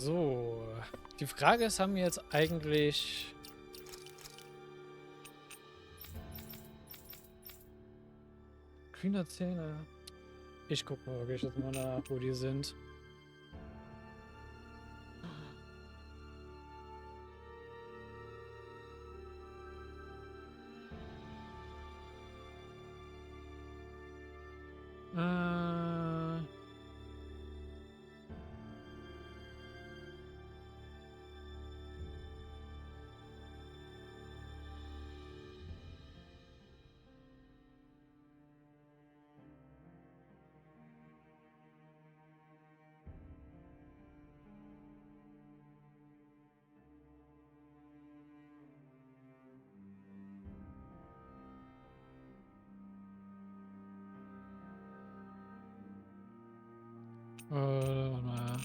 So, die Frage ist, haben wir jetzt eigentlich... Grüne Zähne. Ich gucke mal wirklich jetzt mal nach, wo die sind. Warte mal.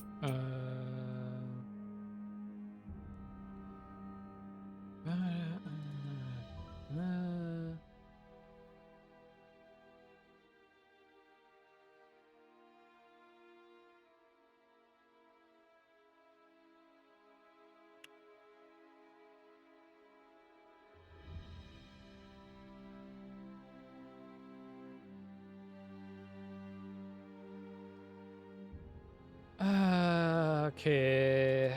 Okay.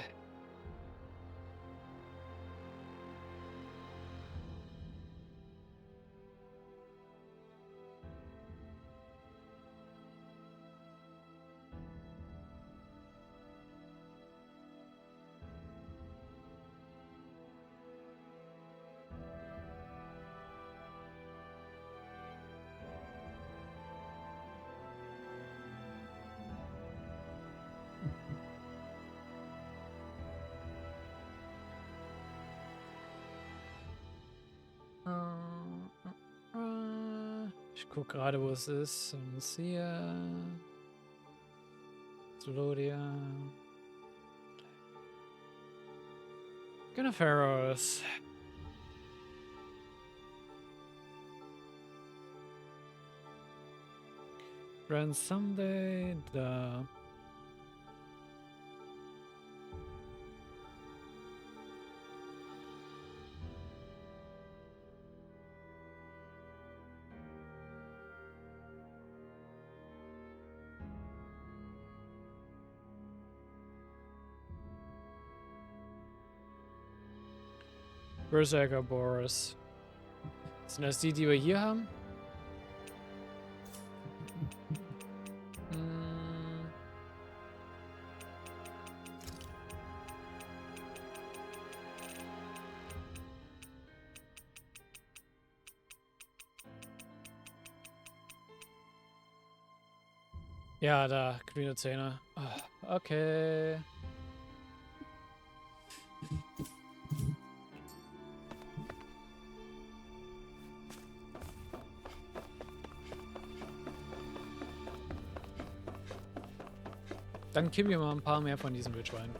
Ich gucke gerade, wo es ist. Und es ist hier. Zlodia. Gunniferos. Grand Someday. Da. Berserker Boris. Sind das die, die wir hier haben? Ja, da, grüne Zähne. Okay. Dann killen wir mal ein paar mehr von diesen Wildschweinen.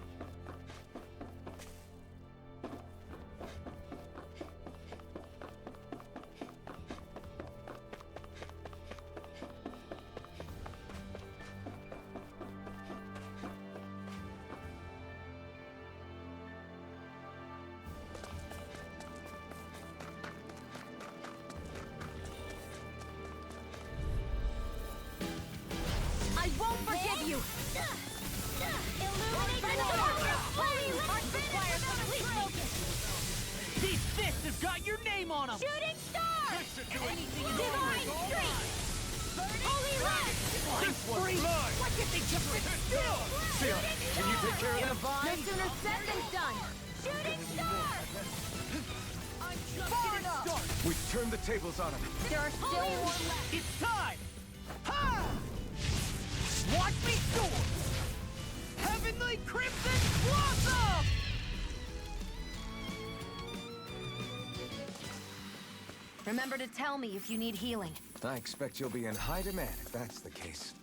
We've turned the tables on him. There are still more left. It's time! Ha! Watch me soar! Heavenly Crimson Blossom! Remember to tell me if you need healing. I expect you'll be in high demand if that's the case.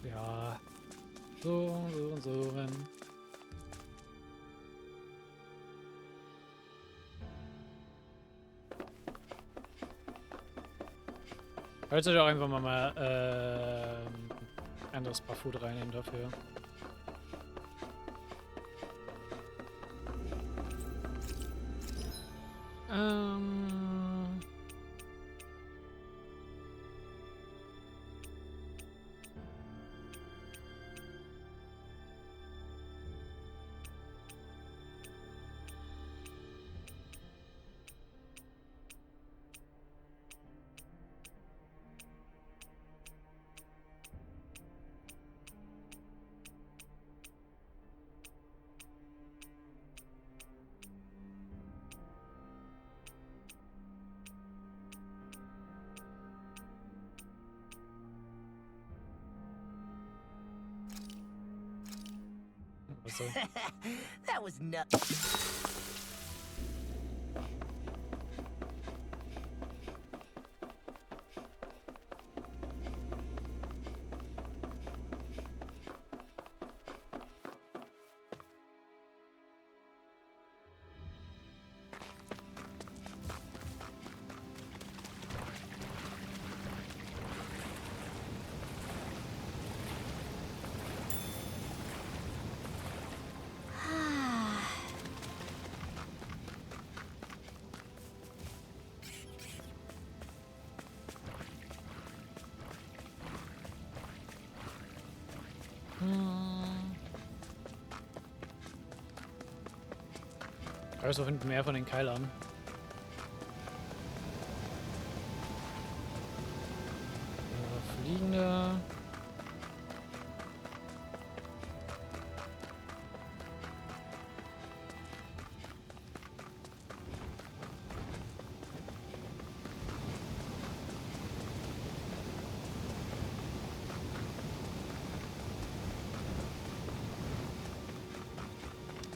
Ja. So, so und so. Hört euch auch einfach mal anderes Paar Food reinnehmen dafür. Also. That was nuts. Also finden mehr von den Keilern. Fliegende.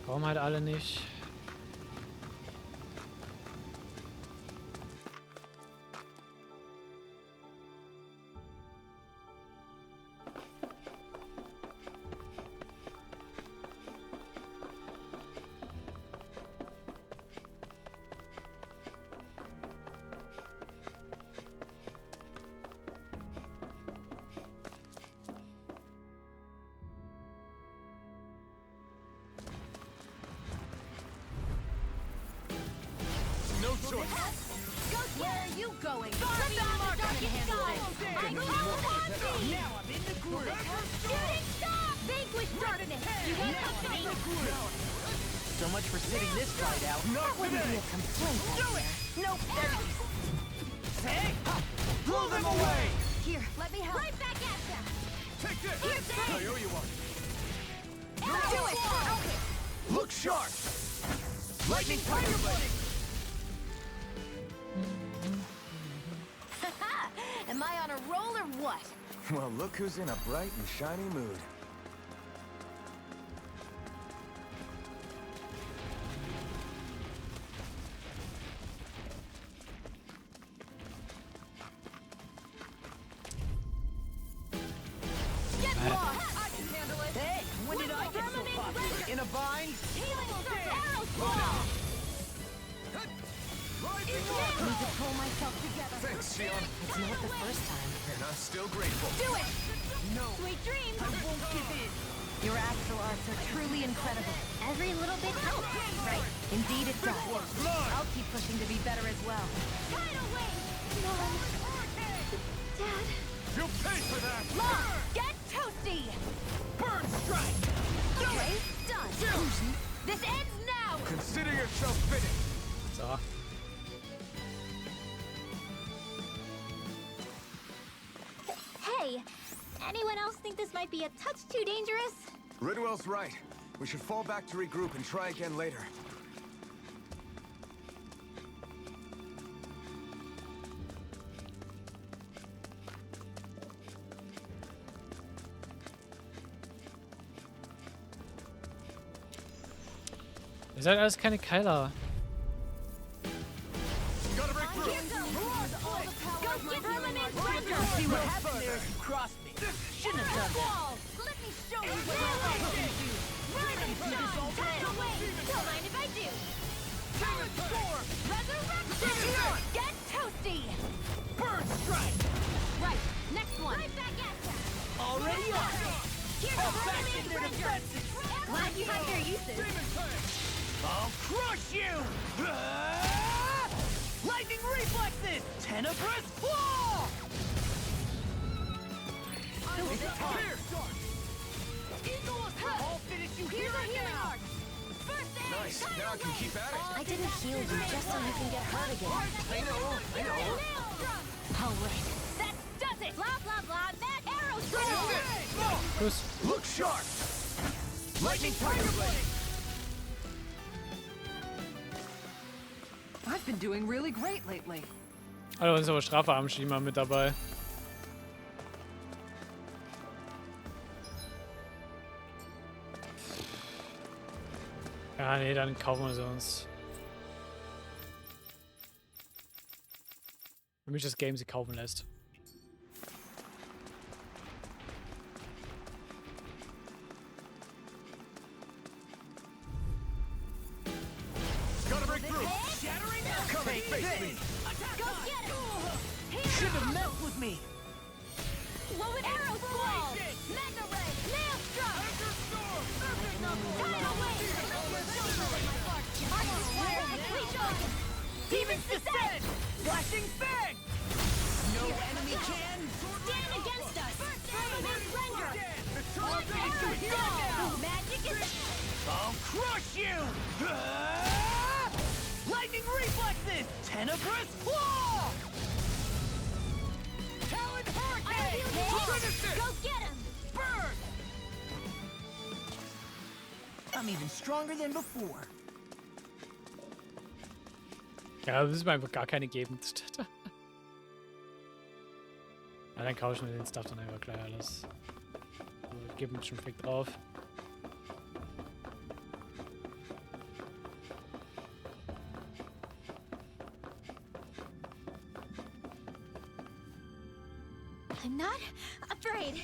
Warum halt alle nicht? Where are you going? Let the Mark handle this. I know. Now I'm in the group. Shooting star! Vanquish darkness! You want Now I'm in the to group. So much for sitting this fight out. That wouldn't be a complaint. Do it! Nope, there it is. Hey! Blow them away! Here, let me help. Right back at ya! Take this! Here's the I owe you one. Do it! Okay. Look sharp! Lightning fire blade! Am I on a roll or what? Well, look who's in a bright and shiny mood. Get lost! I can handle it. Hey, when did I get so popular? In a bind? Healing arrow claw! Need to pull myself together. Thanks, Sion. It's not the first time. And I'm still grateful. Do it! No, Sweet dreams! I won't give in. Your astral arts are truly incredible. Every little bit helps, right? Indeed it does. I'll keep pushing to be better as well. Tidal wave! Mom. Dad. You'll pay for that! Mom, get toasty! Burn strike! Okay, done. This ends now! Consider yourself finished. So. Hey, anyone else think this might be a touch too dangerous? Ridwell's right. We should fall back to regroup and try again later. Ihr seid alles keine Keiler. Gotta break through. Go get permanent See what happens there if you cross me. Shit shouldn't have done that. Let me show you what I can do. Rising sun, tidal wave. Don't mind if I do. Talent score, resurrection. Get toasty. Burn strike. Right, next one. Right back at ya. Already on. Here's Fall the back in permanent their render. defenses. Glad you have their uses. I'll crush you. Lightning reflexes. Tenebrous claw. I'll finish you here Here's a and healing now. arc. First aid. Nice. Now I can keep at it. I didn't heal you just so you can get hurt again. I know. Oh wait, that does it. Blah blah blah. That arrow Tschüss. Look sharp. Lightning tiger blade. I've been doing really great lately. Alter, uns ist aber Strafarm-Schema mit dabei. Ja, nee, dann kaufen wir sie uns. Wenn mich das Game sie kaufen lässt. Gotta break through. Shattering Come and face me. Go get him. Should have messed with me. Blow an arrow squall. Mega ray. Nail struck. Tidal wave. Demon's descent. Flashing fang. No enemy can Stand against us. Firmament render. I'll finish you here and now. Magic is. I'll crush you. Lightning reflexes. Tenebrous claw. Talon hurricane. Go get him. Burn. I'm even stronger than before. Ja, das ist mir einfach gar keine geben. Ja, dann kaufe ich mir den Stuff dann einfach gleich alles. So, geben wir schon Fick drauf. I'm not afraid.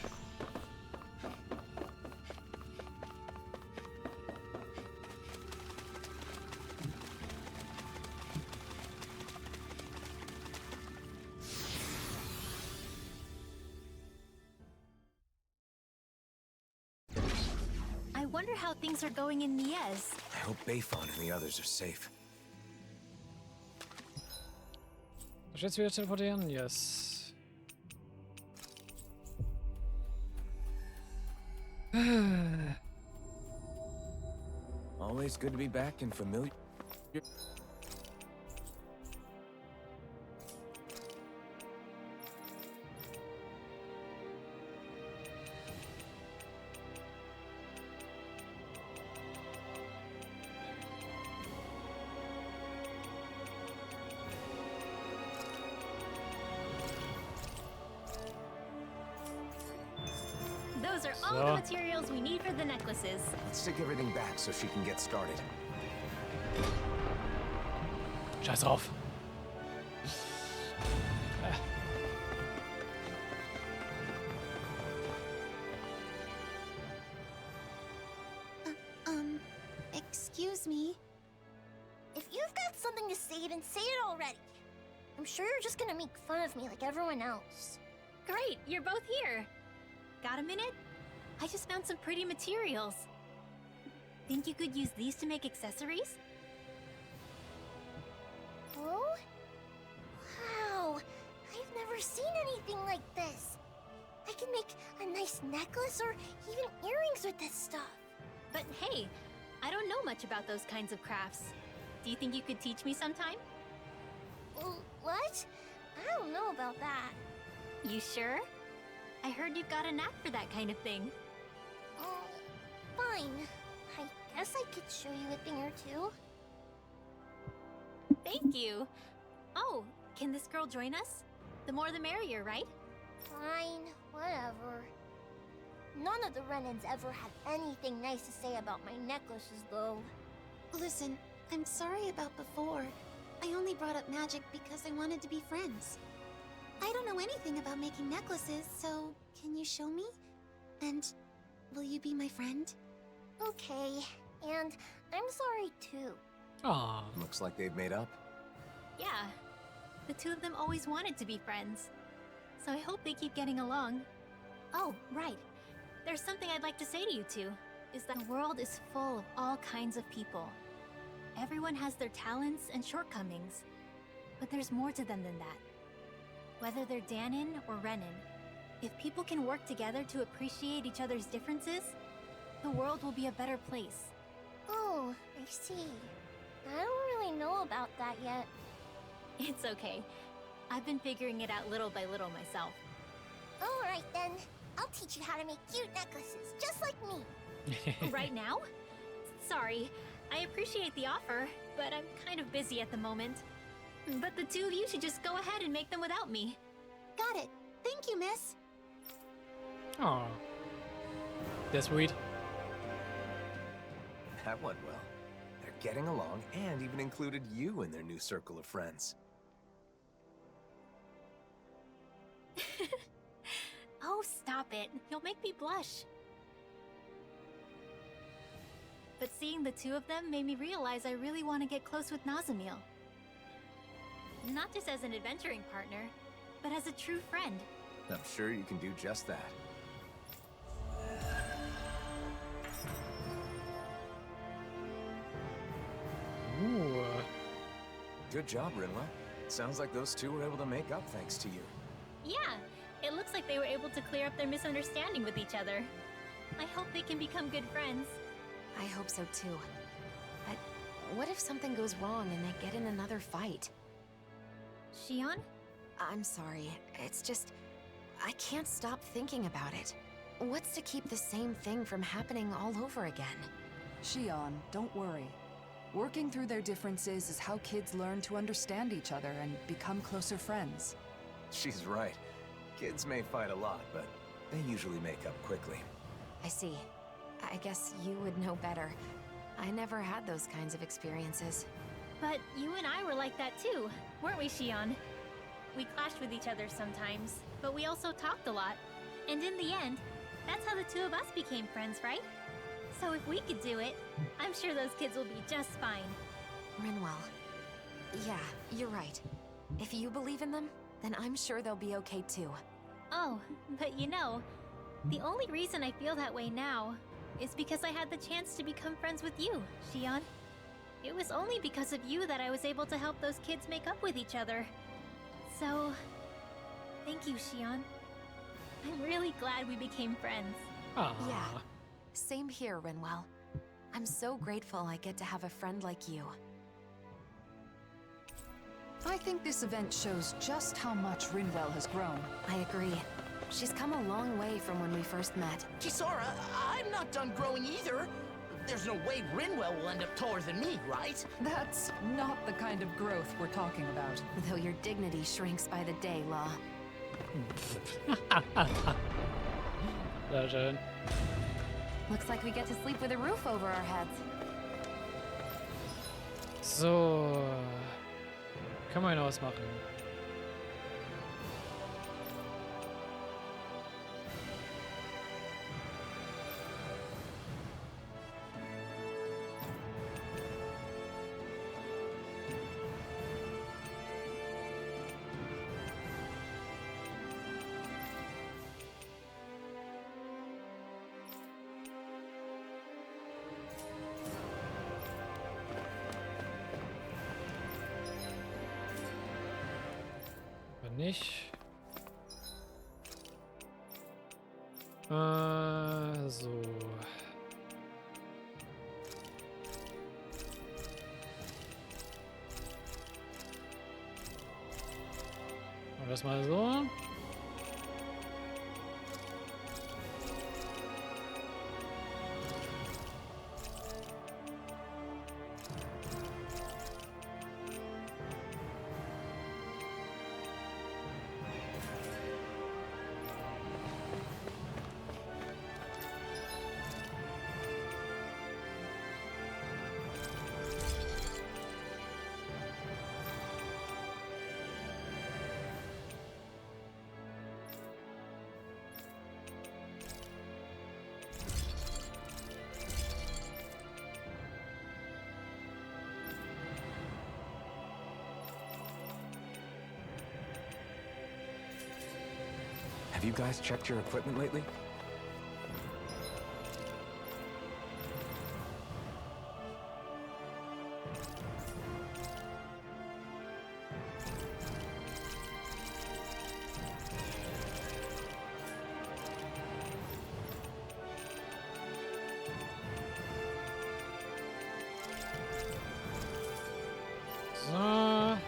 I wonder how things are going in Niez. I hope Bayfon and the others are safe. Soll ich jetzt wieder teleportieren? Yes. Always good to be back in familiar. Those are all the materials we need for the necklaces. Let's take everything back so she can get started. Scheiß drauf. Excuse me. If you've got something to say, then say it already. I'm sure you're just gonna make fun of me like everyone else. Great, you're both here. Got a minute? I just found some pretty materials. Think you could use these to make accessories? Oh? Wow! I've never seen anything like this. I can make a nice necklace or even earrings with this stuff. But hey, I don't know much about those kinds of crafts. Do you think you could teach me sometime? What? I don't know about that. You sure? I heard you've got a knack for that kind of thing. Fine. I guess I could show you a thing or two. Thank you. Oh, can this girl join us? The more the merrier, right? Fine, whatever. None of the Renans ever had anything nice to say about my necklaces, though. Listen, I'm sorry about before. I only brought up magic because I wanted to be friends. I don't know anything about making necklaces, so can you show me? And will you be my friend? Okay, and I'm sorry too. Aw. Looks like they've made up. Yeah, the two of them always wanted to be friends. So I hope they keep getting along. Oh, right. There's something I'd like to say to you two, is that the world is full of all kinds of people. Everyone has their talents and shortcomings, but there's more to them than that. Whether they're Danon or Renan, if people can work together to appreciate each other's differences, the world will be a better place. Oh, I see. I don't really know about that yet. It's okay. I've been figuring it out little by little myself. Alright then. I'll teach you how to make cute necklaces, just like me. Right now? Sorry, I appreciate the offer, but I'm kind of busy at the moment. But the two of you should just go ahead and make them without me. Got it. Thank you, miss. Aw. That's sweet. That went well. They're getting along and even included you in their new circle of friends. Oh, stop it. You'll make me blush. But seeing the two of them made me realize I really want to get close with Nazamil. Not just as an adventuring partner, but as a true friend. I'm sure you can do just that. Ooh. Good job, Rinwell. Sounds like those two were able to make up thanks to you. Yeah, it looks like they were able to clear up their misunderstanding with each other. I hope they can become good friends. I hope so too. But what if something goes wrong and they get in another fight? Shion? I'm sorry, it's just... I can't stop thinking about it. What's to keep the same thing from happening all over again? Shion, don't worry. Working through their differences is how kids learn to understand each other and become closer friends. She's right. Kids may fight a lot, but they usually make up quickly. I see. I guess you would know better. I never had those kinds of experiences. But you and I were like that too, weren't we, Shion? We clashed with each other sometimes, but we also talked a lot. And in the end, that's how the two of us became friends, right? So if we could do it, I'm sure those kids will be just fine. Rinwell. Yeah, you're right. If you believe in them, then I'm sure they'll be okay too. Oh, but you know, the only reason I feel that way now is because I had the chance to become friends with you, Shion. It was only because of you that I was able to help those kids make up with each other. So, thank you, Shion. I'm really glad we became friends. Aw. Yeah. Same here, Rinwell. I'm so grateful I get to have a friend like you. I think this event shows just how much Rinwell has grown. I agree. She's come a long way from when we first met. Kisara, I'm not done growing either. There's no way Rinwell will end up taller than me, right? That's not the kind of growth we're talking about. Though your dignity shrinks by the day, Law. Sehr schön. Looks like we get to sleep with a roof over our heads. So. Kann man ausmachen. Nicht. So. Und das mal so. Have you guys checked your equipment lately? So.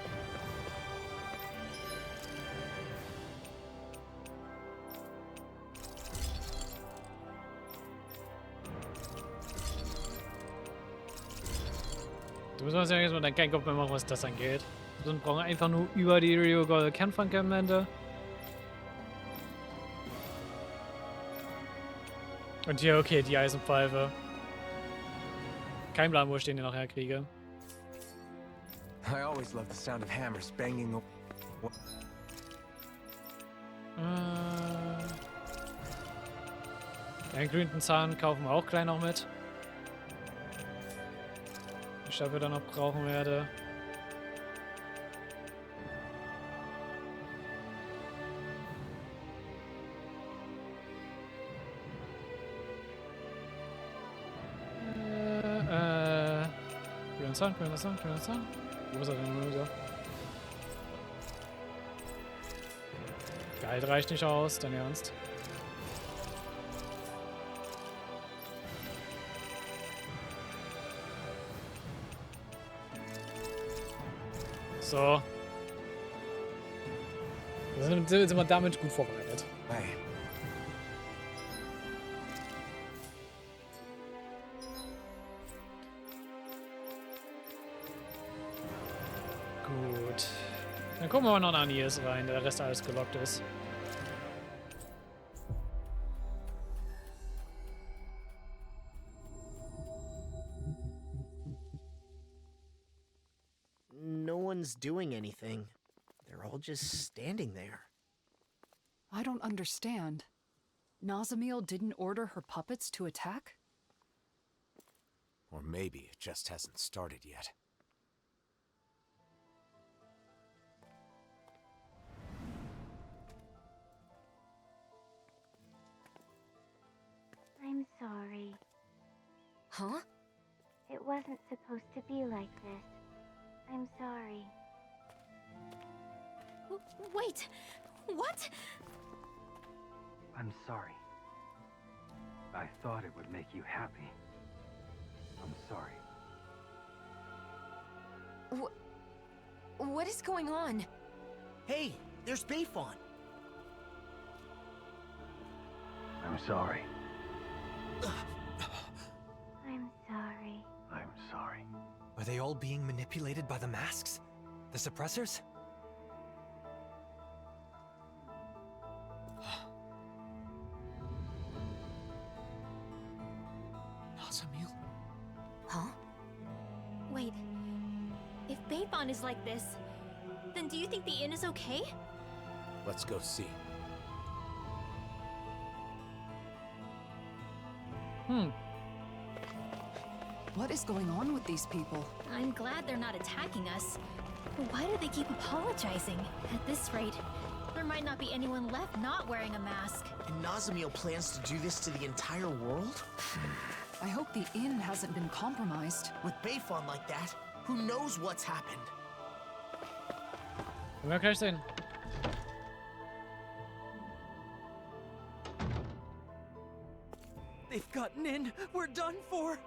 Du musst ja jetzt mal deinen keinen Kopf mehr machen, was das angeht. Dann brauchen wir einfach nur über die Kernfragmente. Und hier, okay, die Eisenpfeife. Kein Plan, wo ich den hier nachher kriege. I always love the sound of hammers banging. Den grünen Zahn kaufen wir auch gleich noch mit. Ich dafür dann noch brauchen werde. Grüner Zahn. Wo ist er denn? Gehalt reicht nicht aus, dein Ernst. So. Sind wir damit gut vorbereitet. Hey. Gut. Dann gucken wir mal noch nach Anies rein, der Rest alles gelockt ist. No one's doing anything. They're all just standing there. I don't understand. Nazamiel didn't order her puppets to attack? Or maybe it just hasn't started yet. I'm sorry. Huh? It wasn't supposed to be like this. I'm sorry. Wait, what? I'm sorry. I thought it would make you happy. I'm sorry. What is going on? Hey, there's Bayfon. I'm sorry. I'm sorry. I'm sorry. Are they all being manipulated by the masks? The suppressors? Nazamiel? Huh? Wait. If Bayfon is like this, then do you think the inn is okay? Let's go see. What is going on with these people? I'm glad they're not attacking us. But why do they keep apologizing? At this rate, there might not be anyone left not wearing a mask. And Nazamiel plans to do this to the entire world? I hope the inn hasn't been compromised. With Bayfon like that, who knows what's happened? Werden wir gleich sehen. They've gotten in. We're done for.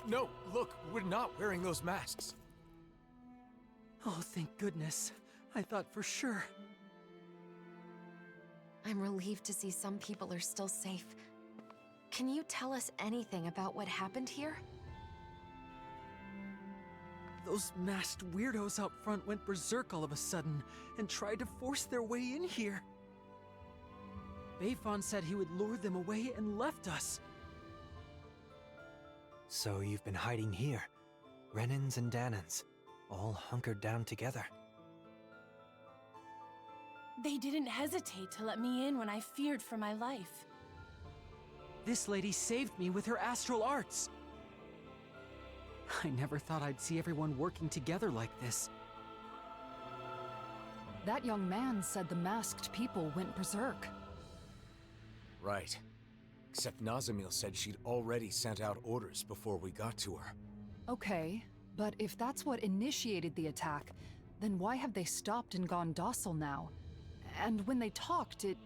No, look, we're not wearing those masks. Oh, thank goodness. I thought for sure. I'm relieved to see some people are still safe. Can you tell us anything about what happened here? Those masked weirdos out front went berserk all of a sudden and tried to force their way in here. Bayfon said he would lure them away and left us. So you've been hiding here. Renans and Dahnans, all hunkered down together. They didn't hesitate to let me in when I feared for my life. This lady saved me with her astral arts. I never thought I'd see everyone working together like this. That young man said the masked people went berserk. Right. Except Nazamil said she'd already sent out orders before we got to her. Okay, but if that's what initiated the attack, then why have they stopped and gone docile now? And when they talked, it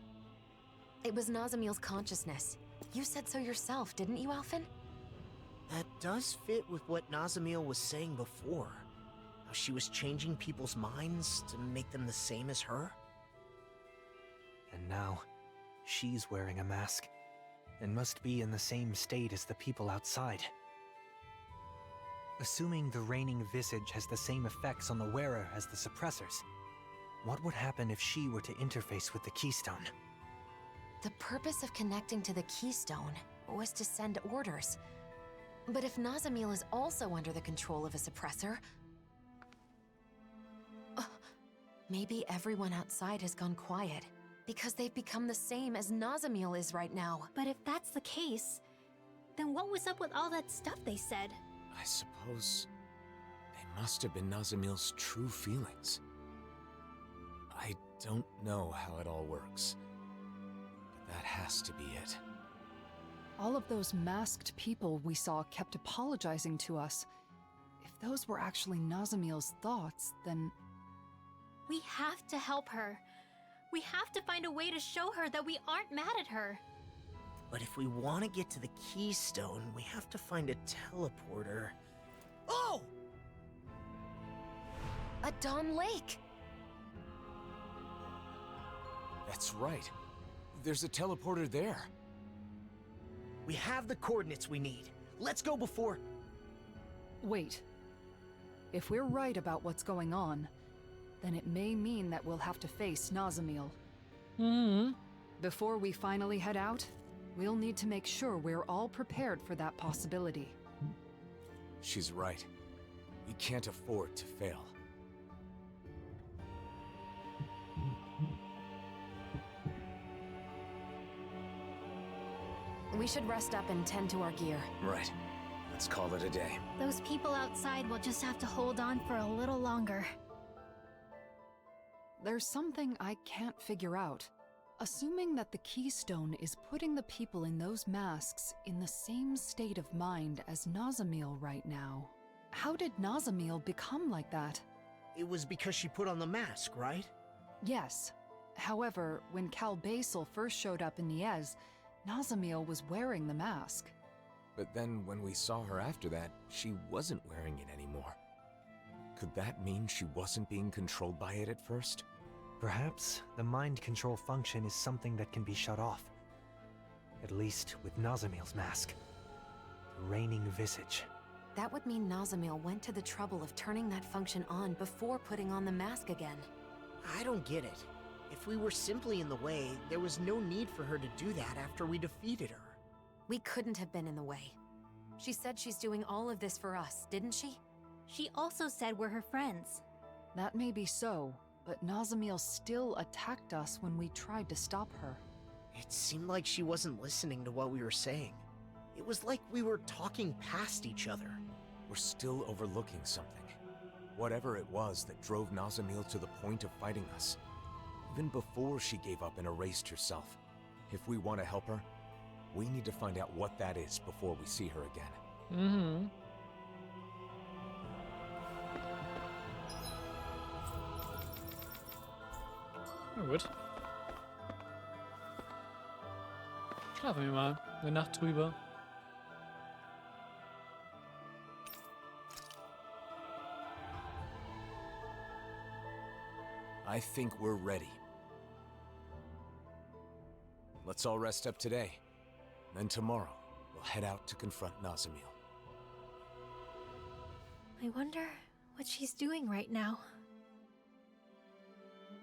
was Nazamil's consciousness. You said so yourself, didn't you, Alphen? That does fit with what Nazamil was saying before. How she was changing people's minds to make them the same as her. And now, she's wearing a mask, and must be in the same state as the people outside. Assuming the reigning visage has the same effects on the wearer as the suppressors, what would happen if she were to interface with the keystone? The purpose of connecting to the keystone was to send orders. But if Nazamil is also under the control of a suppressor, maybe everyone outside has gone quiet, because they've become the same as Nazamil is right now. But if that's the case, then what was up with all that stuff they said? I suppose they must have been Nazamil's true feelings. I don't know how it all works, but that has to be it. all of those masked people we saw kept apologizing to us. If those were actually Nazamil's thoughts, then... We have to help her. We have to find a way to show her that we aren't mad at her. But if we want to get to the keystone, we have to find a teleporter. Oh! A Dawn Lake! That's right. There's a teleporter there. We have the coordinates we need. Let's go before... Wait. If we're right about what's going on, then it may mean that we'll have to face Nazamil. Before we finally head out, we'll need to make sure we're all prepared for that possibility. She's right. We can't afford to fail. We should rest up and tend to our gear. Right. Let's call it a day. Those people outside will just have to hold on for a little longer. There's something I can't figure out. Assuming that the keystone is putting the people in those masks in the same state of mind as Nazamil right now, how did Nazamil become like that? It was because she put on the mask, right? Yes. However, when Cal Basel first showed up in Niez, Nazamil was wearing the mask. But then when we saw her after that, she wasn't wearing it anymore. Could that mean she wasn't being controlled by it at first? Perhaps the mind control function is something that can be shut off. At least with Nazamil's mask. The reigning visage. That would mean Nazamil went to the trouble of turning that function on before putting on the mask again. I don't get it. If we were simply in the way, there was no need for her to do that after we defeated her. We couldn't have been in the way. She said she's doing all of this for us, didn't she? She also said we're her friends. That may be so, but Nazamil still attacked us when we tried to stop her. It seemed like she wasn't listening to what we were saying. It was like we were talking past each other. We're still overlooking something. Whatever it was that drove Nazamil to the point of fighting us. Even before she gave up and erased herself. If we want to help her, we need to find out what that is before we see her again. Na gut. Schlafen wir mal eine Nacht drüber. I think we're ready. Let's all rest up today. Then tomorrow, we'll head out to confront Nazamil. I wonder what she's doing right now.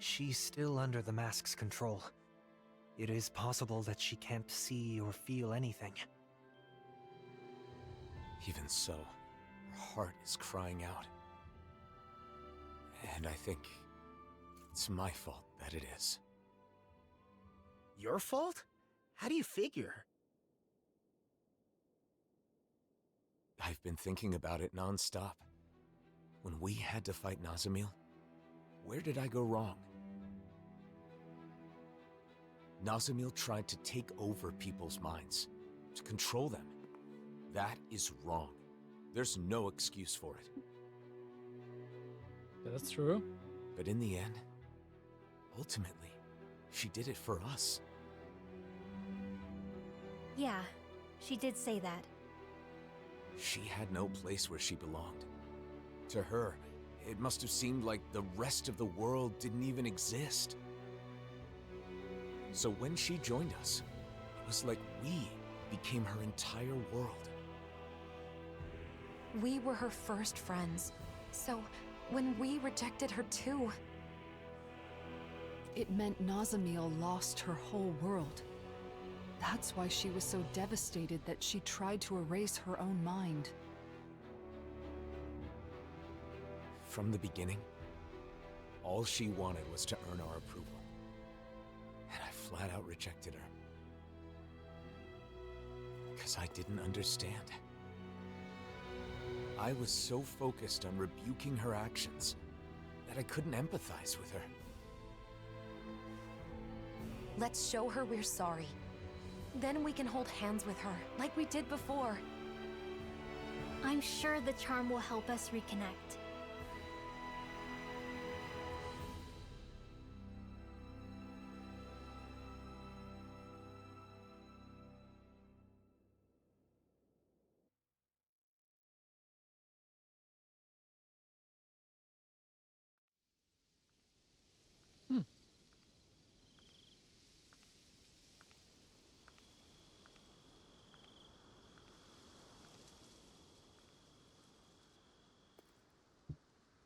She's still under the mask's control. It is possible that she can't see or feel anything. Even so, her heart is crying out. And I think it's my fault that it is. Your fault? How do you figure? I've been thinking about it non-stop. When we had to fight Nazamil, where did I go wrong? Nazamil tried to take over people's minds, to control them. That is wrong. There's no excuse for it. That's true. But in the end, ultimately, she did it for us. Yeah, she did say that. She had no place where she belonged. To her, it must have seemed like the rest of the world didn't even exist. So when she joined us, it was like we became her entire world. We were her first friends. So, when we rejected her too... It meant Nazamil lost her whole world. That's why she was so devastated that she tried to erase her own mind. From the beginning, all she wanted was to earn our approval. And I flat out rejected her. Because I didn't understand. I was so focused on rebuking her actions that I couldn't empathize with her. Let's show her we're sorry. Then we can hold hands with her, like we did before. I'm sure the charm will help us reconnect.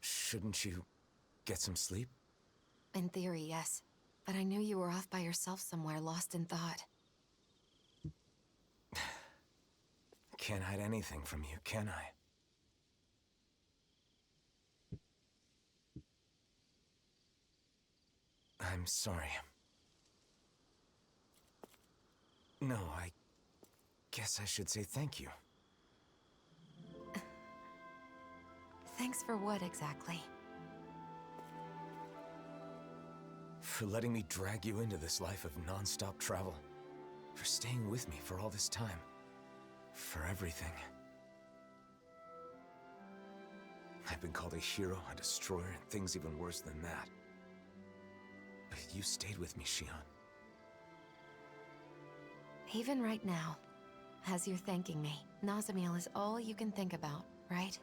Shouldn't you get some sleep? In theory, yes. But I knew you were off by yourself somewhere, lost in thought. Can't hide anything from you, can I? I'm sorry. No, I guess I should say thank you. Thanks for what, exactly? For letting me drag you into this life of non-stop travel. For staying with me for all this time. For everything. I've been called a hero, a destroyer, and things even worse than that. But you stayed with me, Xion. Even right now, as you're thanking me, Nazamil is all you can think about, right?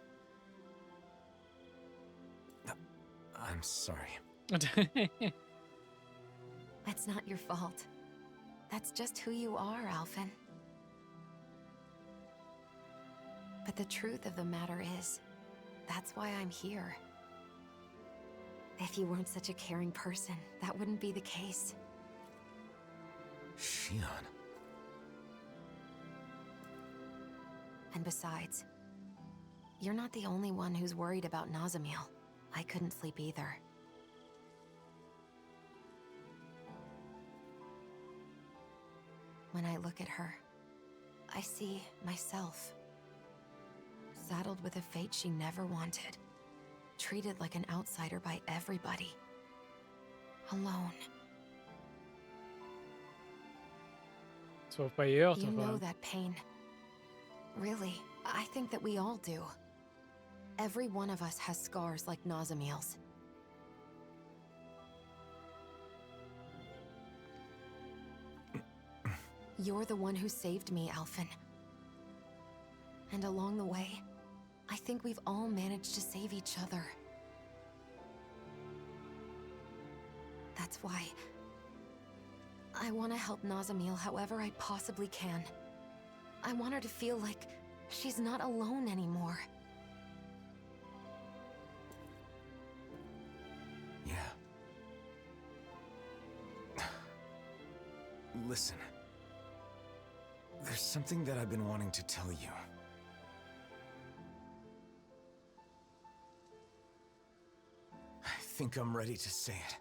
I'm sorry. It's not your fault. That's just who you are, Alphen. But the truth of the matter is, that's why I'm here. If you weren't such a caring person, that wouldn't be the case. Xion. And besides, you're not the only one who's worried about Nazamil. I couldn't sleep either. When I look at her, I see myself. Saddled with a fate she never wanted. Treated like an outsider by everybody. Alone. So by you, You know that pain. Really, I think that we all do. Every one of us has scars like Nazamil's. You're the one who saved me, Alphen. And along the way, I think we've all managed to save each other. That's why I want to help Nazamil however I possibly can. I want her to feel like she's not alone anymore. Yeah. Listen. There's something that I've been wanting to tell you. I think I'm ready to say it.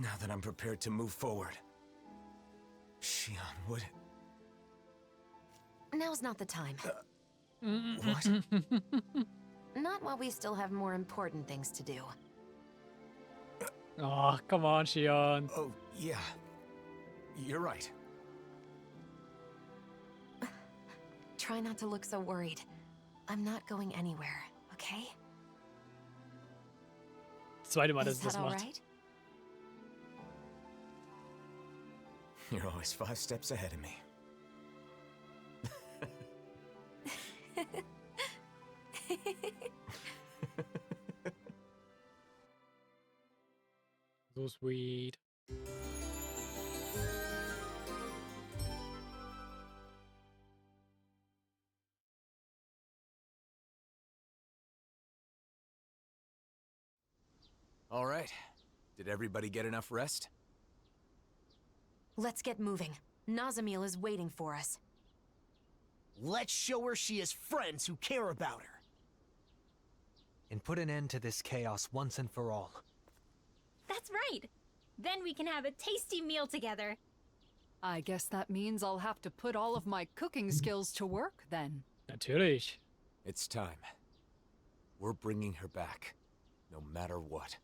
Now that I'm prepared to move forward. Xion, would... Now's not the time. What? Not while we still have more important things to do. Oh, come on, Xion. Oh, yeah. You're right. Try not to look so worried. I'm not going anywhere, okay? Zweite Mal, dass Is sie das that all macht. right? You're always 5 steps ahead of me. So sweet. All right. Did everybody get enough rest? Let's get moving. Nazamil is waiting for us. Let's show her she has friends who care about her. And put an end to this chaos once and for all. That's right. Then we can have a tasty meal together. I guess that means I'll have to put all of my cooking skills to work then. Natürlich. It's time. We're bringing her back, no matter what.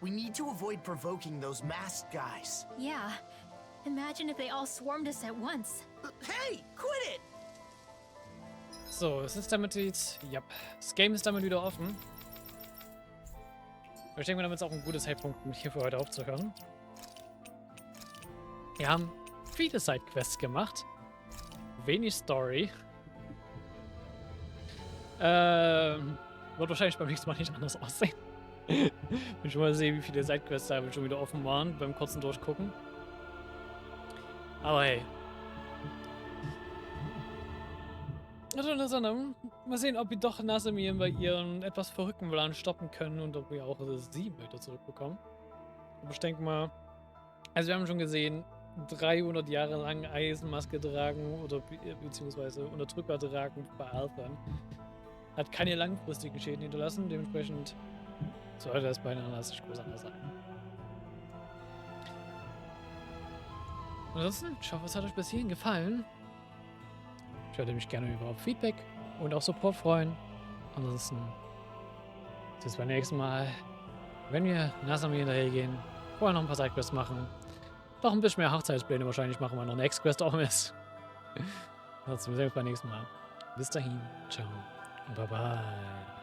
We need to avoid provoking those masked guys. Yeah. Imagine if they all swarmed us at once. Hey, quit it! So, es ist damit jetzt. Ja, das Game ist damit wieder offen. Ich denke mal, damit ist auch ein guter Zeitpunkt, um hier für heute aufzuhören. Wir haben viele Sidequests gemacht. Wenig Story. Wird wahrscheinlich beim nächsten Mal nicht anders aussehen. Bin schon mal sehen, wie viele Sidequests da schon wieder offen waren beim kurzen Durchgucken. Aber hey. Also, mal sehen, ob wir doch Nazamil bei ihren etwas verrückten Plan stoppen können und ob wir auch sie weiter zurückbekommen. Aber ich denke mal, also wir haben schon gesehen, 300 Jahre lang Eisenmaske tragen oder beziehungsweise Unterdrücker tragen bei Alphan hat keine langfristigen Schäden hinterlassen. Dementsprechend sollte das bei einer nicht groß anders sein. Ansonsten, ich hoffe, es hat euch bis hierhin gefallen. Ich würde mich gerne über Feedback und auch Support freuen. Ansonsten bis beim nächsten Mal, wenn wir Nazamil hinterhergehen, vorher noch ein paar Sidequests machen, noch ein bisschen mehr Hochzeitspläne wahrscheinlich machen, weil noch eine Ex-Quest offen ist. Ansonsten sehen wir uns beim nächsten Mal. Bis dahin, ciao und bye bye.